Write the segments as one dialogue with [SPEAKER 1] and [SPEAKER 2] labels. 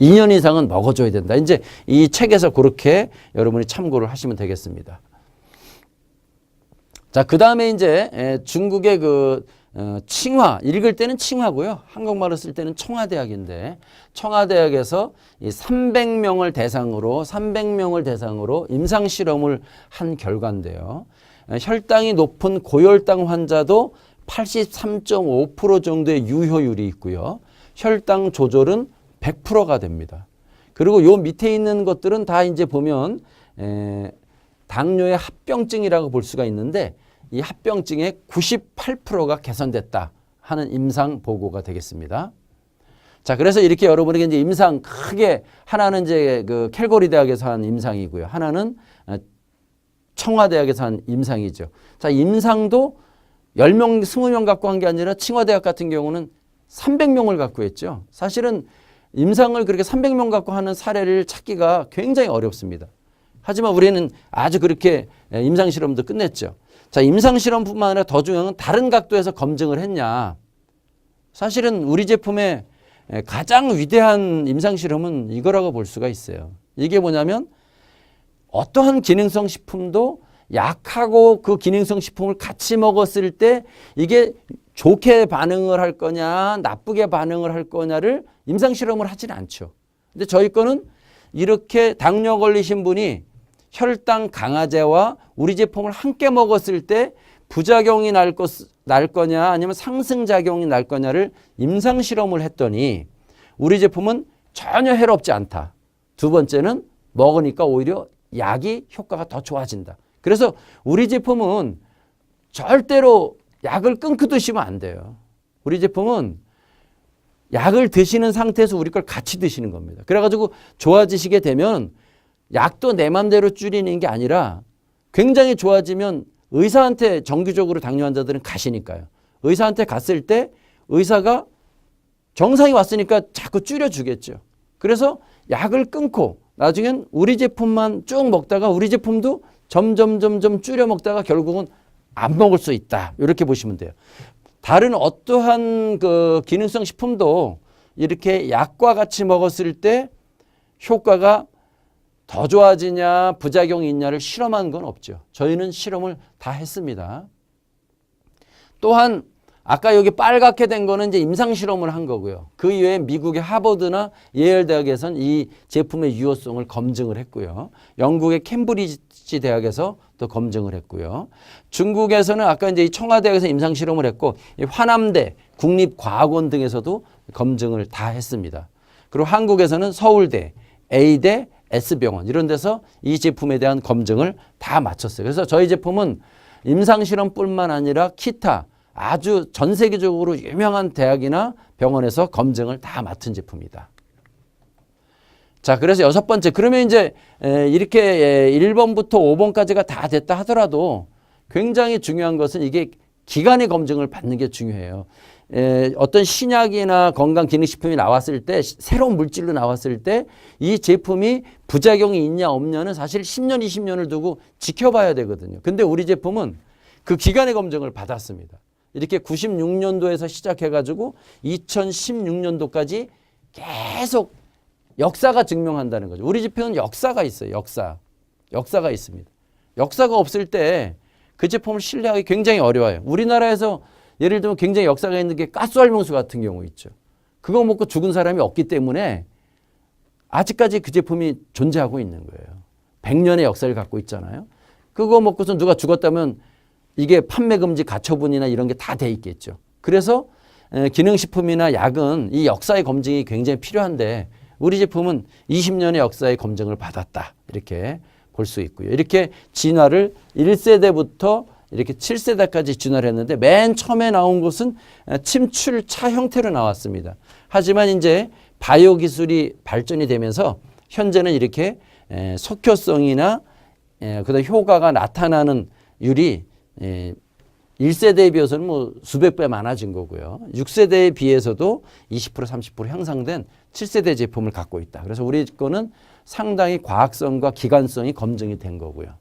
[SPEAKER 1] 2년 이상은 먹어줘야 된다. 이제 이 책에서 그렇게 여러분이 참고를 하시면 되겠습니다. 자, 그 다음에 이제 중국의 칭화, 읽을 때는 칭화고요. 한국말로 쓸 때는 청와대학인데, 청와대학에서 이 300명을 대상으로 임상실험을 한 결과인데요. 혈당이 높은 고혈당 환자도 83.5% 정도의 유효율이 있고요. 혈당 조절은 100%가 됩니다. 그리고 요 밑에 있는 것들은 다 이제 보면 당뇨의 합병증이라고 볼 수가 있는데 이 합병증의 98%가 개선됐다 하는 임상 보고가 되겠습니다. 자, 그래서 이렇게 여러분에게 이제 임상 크게 하나는 이제 그 캘거리 대학에서 한 임상이고요. 하나는 청와대학에서 한 임상이죠. 자, 임상도 10명, 20명 갖고 한 게 아니라 칭화대학 같은 경우는 300명을 갖고 했죠. 사실은 임상을 그렇게 300명 갖고 하는 사례를 찾기가 굉장히 어렵습니다. 하지만 우리는 아주 그렇게 임상실험도 끝냈죠. 자, 임상실험뿐만 아니라 더 중요한 건 다른 각도에서 검증을 했냐. 사실은 우리 제품의 가장 위대한 임상실험은 이거라고 볼 수가 있어요. 이게 뭐냐면 어떠한 기능성 식품도 약하고 그 기능성 식품을 같이 먹었을 때 이게 좋게 반응을 할 거냐 나쁘게 반응을 할 거냐를 임상실험을 하지는 않죠. 근데 저희 거는 이렇게 당뇨 걸리신 분이 혈당 강화제와 우리 제품을 함께 먹었을 때 부작용이 날 거냐 아니면 상승작용이 날 거냐를 임상실험을 했더니 우리 제품은 전혀 해롭지 않다. 두 번째는 먹으니까 오히려 약이 효과가 더 좋아진다. 그래서 우리 제품은 절대로 약을 끊고 드시면 안 돼요. 우리 제품은 약을 드시는 상태에서 우리 걸 같이 드시는 겁니다. 그래가지고 좋아지시게 되면 약도 내 맘대로 줄이는 게 아니라 굉장히 좋아지면 의사한테 정기적으로 당뇨 환자들은 가시니까요. 의사한테 갔을 때 의사가 정상이 왔으니까 자꾸 줄여주겠죠. 그래서 약을 끊고 나중엔 우리 제품만 쭉 먹다가 우리 제품도 점점 줄여 먹다가 결국은 안 먹을 수 있다. 이렇게 보시면 돼요. 다른 어떠한 그 기능성 식품도 이렇게 약과 같이 먹었을 때 효과가 더 좋아지냐 부작용이 있냐를 실험한 건 없죠. 저희는 실험을 다 했습니다. 또한 아까 여기 빨갛게 된 거는 이제 임상 실험을 한 거고요. 그 이외에 미국의 하버드나 예일 대학에서는 이 제품의 유효성을 검증을 했고요. 영국의 캠브리지 대학에서 또 검증을 했고요. 중국에서는 아까 이제 이 청와대학에서 임상 실험을 했고 화남대, 국립과학원 등에서도 검증을 다 했습니다. 그리고 한국에서는 서울대, A대, S병원 이런 데서 이 제품에 대한 검증을 다 마쳤어요. 그래서 저희 제품은 임상 실험뿐만 아니라 기타 아주 전 세계적으로 유명한 대학이나 병원에서 검증을 다 맡은 제품이다. 자, 그래서 여섯 번째. 그러면 이제 이렇게 1번부터 5번까지가 다 됐다 하더라도 굉장히 중요한 것은 이게 기간의 검증을 받는 게 중요해요. 어떤 신약이나 건강기능식품이 나왔을 때 새로운 물질로 나왔을 때 이 제품이 부작용이 있냐 없냐는 사실 10년, 20년을 두고 지켜봐야 되거든요. 근데 우리 제품은 그 기간의 검증을 받았습니다. 이렇게 96년도에서 시작해가지고 2016년도까지 계속 역사가 증명한다는 거죠. 우리 제품은 역사가 있어요. 역사가 있습니다. 역사가 없을 때 그 제품을 신뢰하기 굉장히 어려워요. 우리나라에서 예를 들면 굉장히 역사가 있는 게 가스알명수 같은 경우 있죠. 그거 먹고 죽은 사람이 없기 때문에 아직까지 그 제품이 존재하고 있는 거예요. 100년의 역사를 갖고 있잖아요. 그거 먹고서 누가 죽었다면 이게 판매금지 가처분이나 이런 게 다 돼 있겠죠. 그래서 기능식품이나 약은 이 역사의 검증이 굉장히 필요한데 우리 제품은 20년의 역사의 검증을 받았다. 이렇게 볼 수 있고요. 이렇게 진화를 1세대부터 이렇게 7세대까지 진화를 했는데 맨 처음에 나온 것은 침출차 형태로 나왔습니다. 하지만 이제 바이오 기술이 발전이 되면서 현재는 이렇게 속효성이나 그다음 효과가 나타나는 율이 1세대에 비해서는 뭐 수백 배 많아진 거고요. 6세대에 비해서도 20% 30% 향상된 7세대 제품을 갖고 있다. 그래서 우리 거는 상당히 과학성과 기관성이 검증이 된 거고요.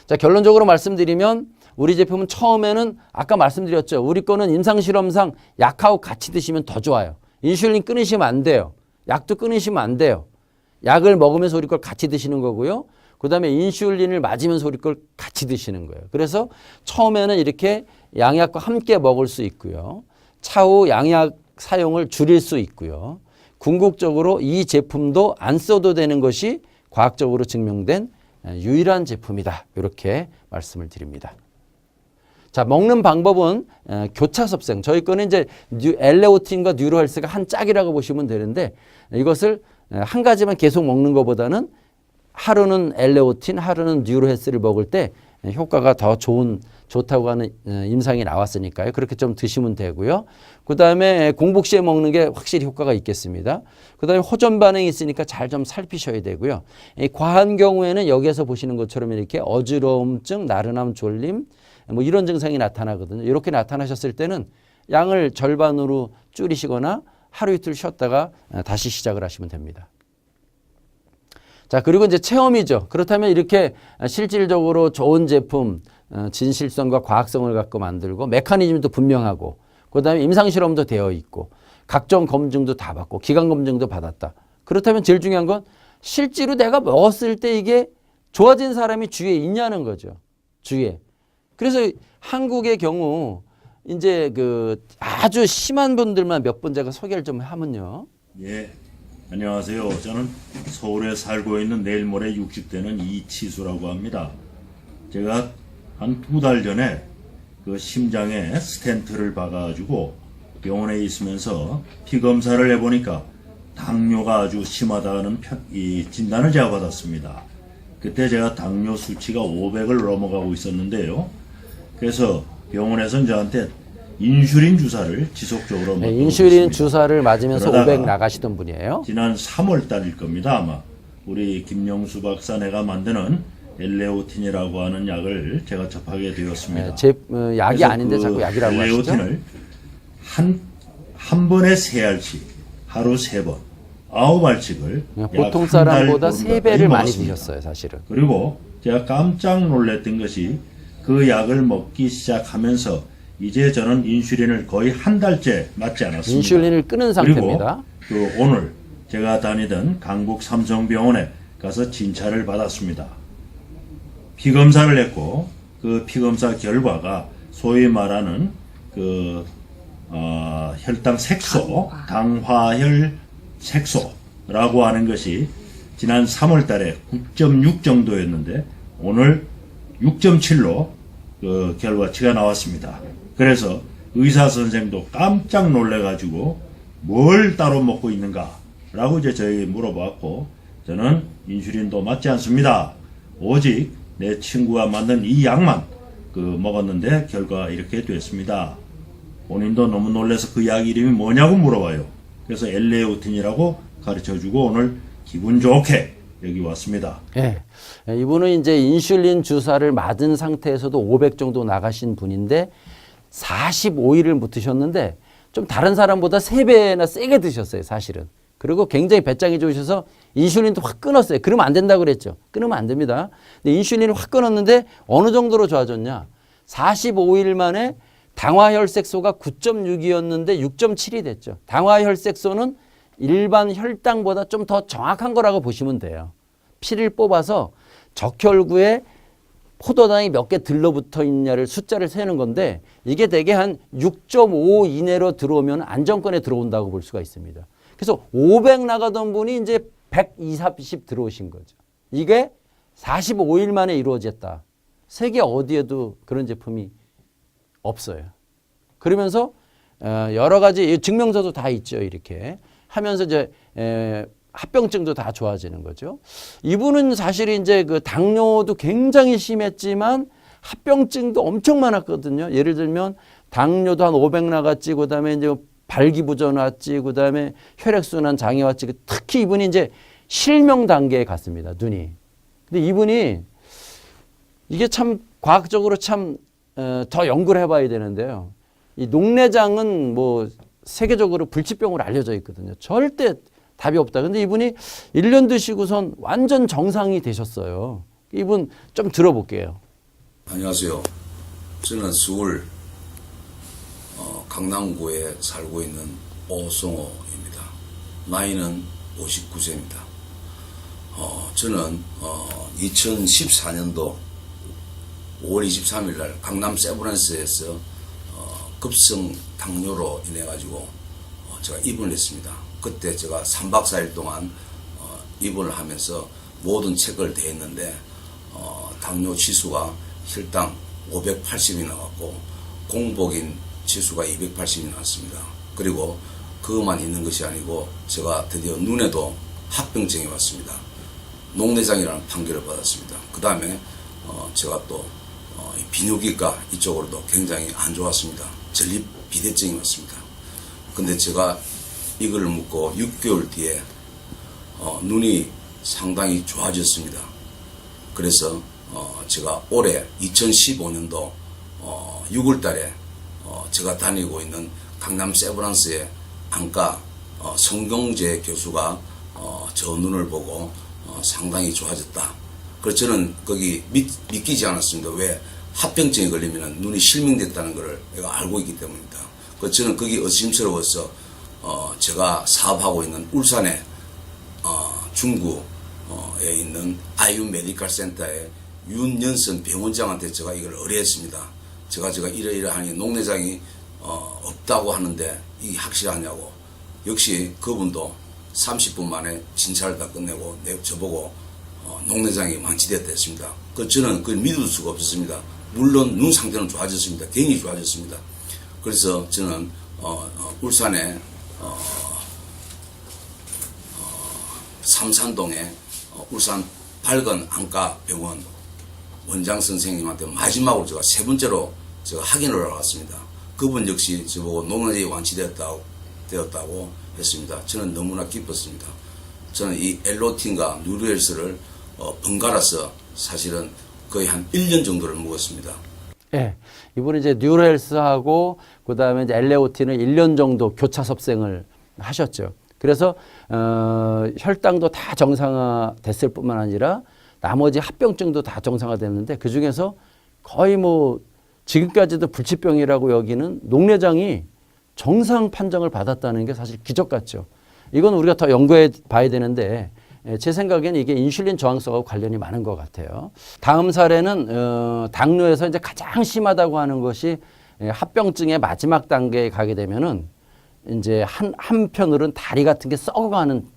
[SPEAKER 1] 자, 결론적으로 말씀드리면 우리 제품은 처음에는 아까 말씀드렸죠. 우리 거는 임상실험상 약하고 같이 드시면 더 좋아요. 인슐린 끊으시면 안 돼요. 약도 끊으시면 안 돼요. 약을 먹으면서 우리 걸 같이 드시는 거고요. 그 다음에 인슐린을 맞으면서 우리 걸 같이 드시는 거예요. 그래서 처음에는 이렇게 양약과 함께 먹을 수 있고요. 차후 양약 사용을 줄일 수 있고요. 궁극적으로 이 제품도 안 써도 되는 것이 과학적으로 증명된 유일한 제품이다. 이렇게 말씀을 드립니다. 자, 먹는 방법은 교차섭생. 저희 거는 이제 엘레오틴과 뉴로헬스가 한 짝이라고 보시면 되는데 이것을 한 가지만 계속 먹는 것보다는 하루는 엘레오틴, 하루는 뉴로헬스를 먹을 때 효과가 더 좋다고 하는 임상이 나왔으니까요. 그렇게 좀 드시면 되고요. 그 다음에 공복 시에 먹는 게 확실히 효과가 있겠습니다. 그 다음에 호전 반응이 있으니까 잘 좀 살피셔야 되고요. 과한 경우에는 여기에서 보시는 것처럼 이렇게 어지러움증, 나른함, 졸림 뭐 이런 증상이 나타나거든요. 이렇게 나타나셨을 때는 양을 절반으로 줄이시거나 하루 이틀 쉬었다가 다시 시작을 하시면 됩니다. 자, 그리고 이제 체험이죠. 그렇다면 이렇게 실질적으로 좋은 제품, 진실성과 과학성을 갖고 만들고 메커니즘도 분명하고 그다음에 임상실험도 되어 있고 각종 검증도 다 받고 기관검증도 받았다. 그렇다면 제일 중요한 건 실제로 내가 먹었을 때 이게 좋아진 사람이 주위에 있냐는 거죠. 주위에. 그래서 한국의 경우 이제 그 아주 심한 분들만 몇 분 제가 소개를 좀 하면요.
[SPEAKER 2] 예, 안녕하세요. 저는 서울에 살고 있는 내일 모레 60대는 이치수라고 합니다. 제가 한 2달 전에 그 심장에 스텐트를 박아가지고 병원에 있으면서 피 검사를 해보니까 당뇨가 아주 심하다는 이 진단을 제가 받았습니다. 그때 제가 당뇨 수치가 500을 넘어가고 있었는데요. 그래서 병원에서는 저한테 인슐린 주사를 지속적으로 맞고
[SPEAKER 1] 인슐린
[SPEAKER 2] 있습니다.
[SPEAKER 1] 주사를 맞으면서 500 나가시던 분이에요.
[SPEAKER 2] 지난 3월 달일 겁니다. 아마 우리 김영수 박사네가 만드는 엘레오틴이라고 하는 약을 제가 접하게 되었습니다.
[SPEAKER 1] 약이 아닌데 자꾸 약이라고 하시죠?
[SPEAKER 2] 엘레오틴을 한 번에 3알씩 하루 3번 9알씩을
[SPEAKER 1] 보통 사람보다 3배를 많이 드셨어요, 사실은.
[SPEAKER 2] 그리고 제가 깜짝 놀랐던 것이 그 약을 먹기 시작하면서 이제 저는 인슐린을 거의 한 달째 맞지 않았습니다.
[SPEAKER 1] 인슐린을 끊은 상태입니다.
[SPEAKER 2] 그리고 또 오늘 제가 다니던 강북 삼성병원에 가서 진찰을 받았습니다. 피검사를 했고 그 피검사 결과가 소위 말하는 그 혈당 색소, 당화혈 색소라고 하는 것이 지난 3월 달에 9.6 정도였는데 오늘 6.7로 그 결과치가 나왔습니다. 그래서 의사 선생도 깜짝 놀래가지고 뭘 따로 먹고 있는가 라고 이제 저희 물어봤고 저는 인슐린도 맞지 않습니다. 오직 내 친구가 만든 이 약만 그 먹었는데 결과 이렇게 됐습니다. 본인도 너무 놀라서 그 약 이름이 뭐냐고 물어봐요. 그래서 엘레오틴이라고 가르쳐주고 오늘 기분 좋게 여기 왔습니다.
[SPEAKER 1] 네. 이분은 이제 인슐린 주사를 맞은 상태에서도 500 정도 나가신 분인데 45일을 못 드셨는데 좀 다른 사람보다 3배나 세게 드셨어요, 사실은. 그리고 굉장히 배짱이 좋으셔서 인슐린도 확 끊었어요. 그러면 안 된다고 그랬죠. 끊으면 안 됩니다. 근데 인슐린을 확 끊었는데 어느 정도로 좋아졌냐? 45일 만에 당화혈색소가 9.6이었는데 6.7이 됐죠. 당화혈색소는 일반 혈당보다 좀 더 정확한 거라고 보시면 돼요. 피를 뽑아서 적혈구에 포도당이 몇 개 들러붙어 있냐를 숫자를 세는 건데 이게 대개 한 6.5 이내로 들어오면 안정권에 들어온다고 볼 수가 있습니다. 그래서 500 나가던 분이 이제 120, 30 들어오신 거죠. 이게 45일 만에 이루어졌다. 세계 어디에도 그런 제품이 없어요. 그러면서 여러 가지 증명서도 다 있죠. 이렇게 하면서 이제 합병증도 다 좋아지는 거죠. 이분은 사실 이제 그 당뇨도 굉장히 심했지만 합병증도 엄청 많았거든요. 예를 들면 당뇨도 한 500 나갔지, 그 다음에 이제 발기부전 왔지, 그 다음에 혈액순환 장애 왔지. 특히 이분이 이제 실명 단계에 갔습니다. 눈이. 근데 이분이 이게 참 과학적으로 참 더 연구를 해봐야 되는데요. 이 녹내장은 뭐 세계적으로 불치병으로 알려져 있거든요. 절대 답이 없다. 근데 이분이 1년 드시고선 완전 정상이 되셨어요. 이분 좀 들어볼게요.
[SPEAKER 3] 안녕하세요. 저는 서울 강남구에 살고 있는 오성호입니다. 나이는 59세입니다. 저는 2014년도 5월 23일 날 강남 세브란스에서 급성 당뇨로 인해 가지고 제가 입원을 했습니다. 그때 제가 3박 4일 동안 입원을 하면서 모든 체크를 다 했는데 당뇨 지수가 혈당 580이 나왔고 공복인 지수가 280이 나왔습니다. 그리고 그것만 있는 것이 아니고 제가 드디어 눈에도 합병증이 왔습니다. 녹내장이라는 판결을 받았습니다. 그 다음에 제가 또 비뇨기과 이쪽으로도 굉장히 안 좋았습니다. 전립 비대증이 왔습니다. 근데 제가 이걸 묻고 6개월 뒤에 눈이 상당히 좋아졌습니다. 그래서 제가 올해 2015년도 6월 달에 제가 다니고 있는 강남 세브란스의 안과 성경재 교수가 저 눈을 보고 상당히 좋아졌다. 그래서 저는 거기 믿기지 않았습니다. 왜? 합병증에 걸리면 눈이 실명됐다는 것을 내가 알고 있기 때문입니다. 그래서 저는 거기 의심스러워서 제가 사업하고 있는 울산의 중구에 있는 아이유 메디컬 센터의 윤연선 병원장한테 제가 이걸 의뢰했습니다. 제가 이러이러하니 녹내장이 없다고 하는데 이게 확실하냐고. 역시 그분도 30분 만에 진찰을 다 끝내고 저보고 녹내장이 완치됐다 했습니다. 그 저는 그걸 믿을 수가 없었습니다. 물론 눈 상태는 좋아졌습니다. 굉장히 좋아졌습니다. 그래서 저는 울산의 삼산동의 울산 밝은 안과 병원 원장 선생님한테 마지막으로 제가 세 번째로 제가 확인을 하러 왔습니다. 그분 역시 저보고 녹내장이 완치되었다고 했습니다. 저는 너무나 기뻤습니다. 저는 이 엘로틴과 뉴로헬스를 번갈아서 사실은 거의 한 1년 정도를 먹었습니다.
[SPEAKER 1] 예. 이분이 이제 뉴로헬스하고 그다음에 이제 엘레오틴을 1년 정도 교차 섭생을 하셨죠. 그래서 혈당도 다 정상화됐을 뿐만 아니라 나머지 합병증도 다 정상화됐는데 그중에서 거의 뭐 지금까지도 불치병이라고 여기는 녹내장이 정상 판정을 받았다는 게 사실 기적 같죠. 이건 우리가 더 연구해 봐야 되는데 제 생각에는 이게 인슐린 저항성하고 관련이 많은 것 같아요. 다음 사례는 당뇨에서 이제 가장 심하다고 하는 것이 합병증의 마지막 단계에 가게 되면은 이제 한편으로는 다리 같은 게 썩어가는